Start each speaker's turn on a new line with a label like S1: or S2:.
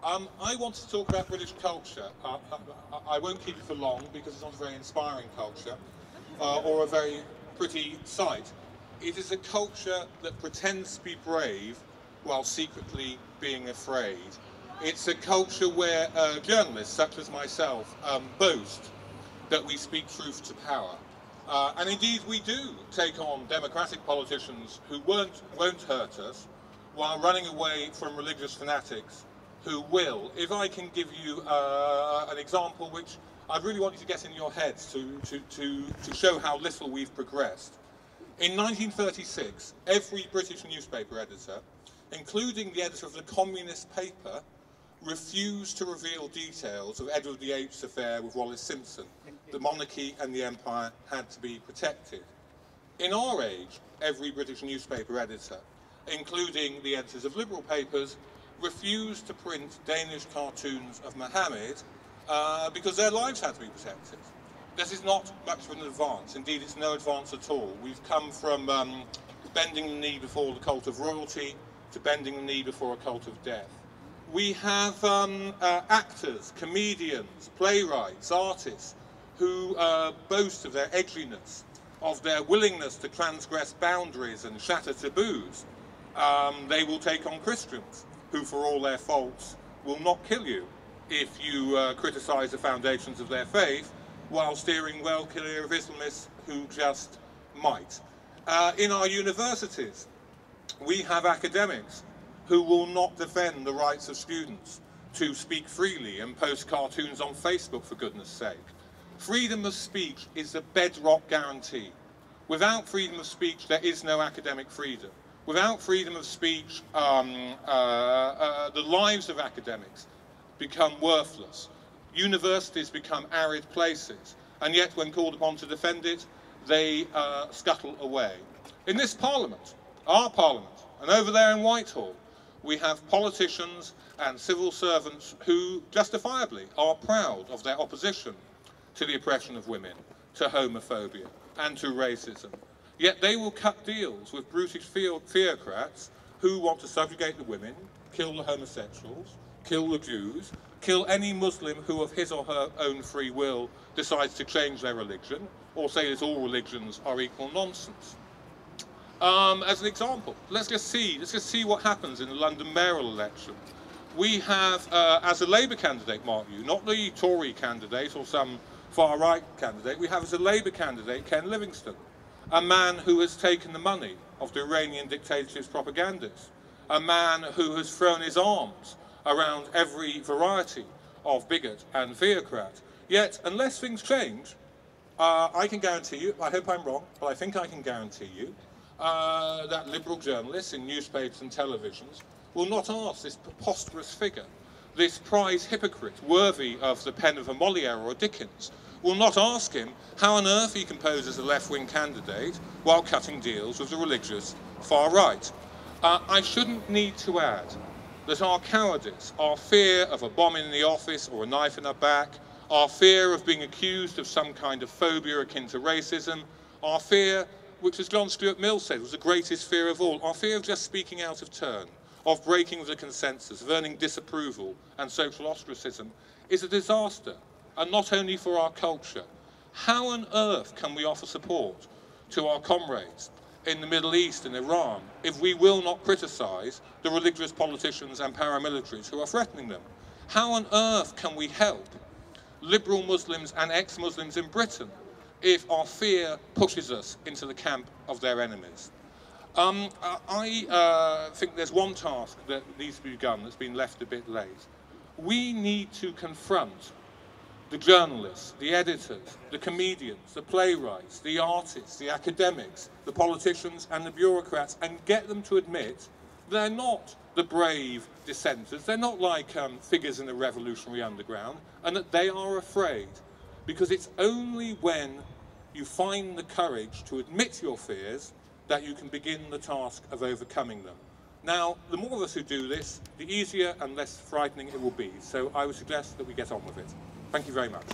S1: I want to talk about British culture. I won't keep it for long because it's not a very inspiring culture or a very pretty sight. It is a culture that pretends to be brave while secretly being afraid. It's a culture where journalists such as myself boast that we speak truth to power. And indeed we do take on democratic politicians who won't hurt us while running away from religious fanatics who will. If I can give you an example which I really want you to get in your heads to show how little we've progressed. In 1936, every British newspaper editor, including the editor of the communist paper, refused to reveal details of Edward VIII's affair with Wallis Simpson. The monarchy and the empire had to be protected. In our age, every British newspaper editor, including the editors of liberal papers, refused to print Danish cartoons of Mohammed because their lives had to be protected. This is not much of an advance. Indeed, it's no advance at all. We've come from bending the knee before the cult of royalty to bending the knee before a cult of death. We have actors, comedians, playwrights, artists who boast of their edginess, of their willingness to transgress boundaries and shatter taboos. They will take on Christians, who for all their faults will not kill you if you criticise the foundations of their faith, while steering well clear of Islamists who just might. In our universities, we have academics who will not defend the rights of students to speak freely and post cartoons on Facebook, for goodness sake. Freedom of speech is the bedrock guarantee. Without freedom of speech, there is no academic freedom. Without freedom of speech, the lives of academics become worthless. Universities become arid places, and yet when called upon to defend it, they scuttle away. In this Parliament, our Parliament, and over there in Whitehall, we have politicians and civil servants who justifiably are proud of their opposition to the oppression of women, to homophobia and to racism. Yet they will cut deals with brutish theocrats who want to subjugate the women, kill the homosexuals, kill the Jews, kill any Muslim who of his or her own free will decides to change their religion, or say that all religions are equal nonsense. As an example, let's just see what happens in the London mayoral election. We have, as a Labour candidate, mark you, not the Tory candidate or some far-right candidate, we have as a Labour candidate Ken Livingstone, a man who has taken the money of the Iranian dictatorship's propagandists, a man who has thrown his arms around every variety of bigot and theocrat. Yet, unless things change, I can guarantee you, I hope I'm wrong, but I think I can guarantee you, that liberal journalists in newspapers and televisions will not ask this preposterous figure, this prize hypocrite worthy of the pen of a Molière or a Dickens, will not ask him how on earth he can pose as a left-wing candidate while cutting deals with the religious far-right. I shouldn't need to add that our cowardice, our fear of a bomb in the office or a knife in our back, our fear of being accused of some kind of phobia akin to racism, our fear, which as John Stuart Mill said was the greatest fear of all, our fear of just speaking out of turn, of breaking with the consensus, of earning disapproval and social ostracism, is a disaster, and not only for our culture. How on earth can we offer support to our comrades in the Middle East and Iran if we will not criticise the religious politicians and paramilitaries who are threatening them? How on earth can we help liberal Muslims and ex-Muslims in Britain if our fear pushes us into the camp of their enemies? I think there's one task that needs to be done that's been left a bit late. We need to confront the journalists, the editors, the comedians, the playwrights, the artists, the academics, the politicians and the bureaucrats, and get them to admit they're not the brave dissenters, they're not like figures in the revolutionary underground, and that they are afraid. Because it's only when you find the courage to admit your fears that you can begin the task of overcoming them. Now, the more of us who do this, the easier and less frightening it will be. So I would suggest that we get on with it. Thank you very much.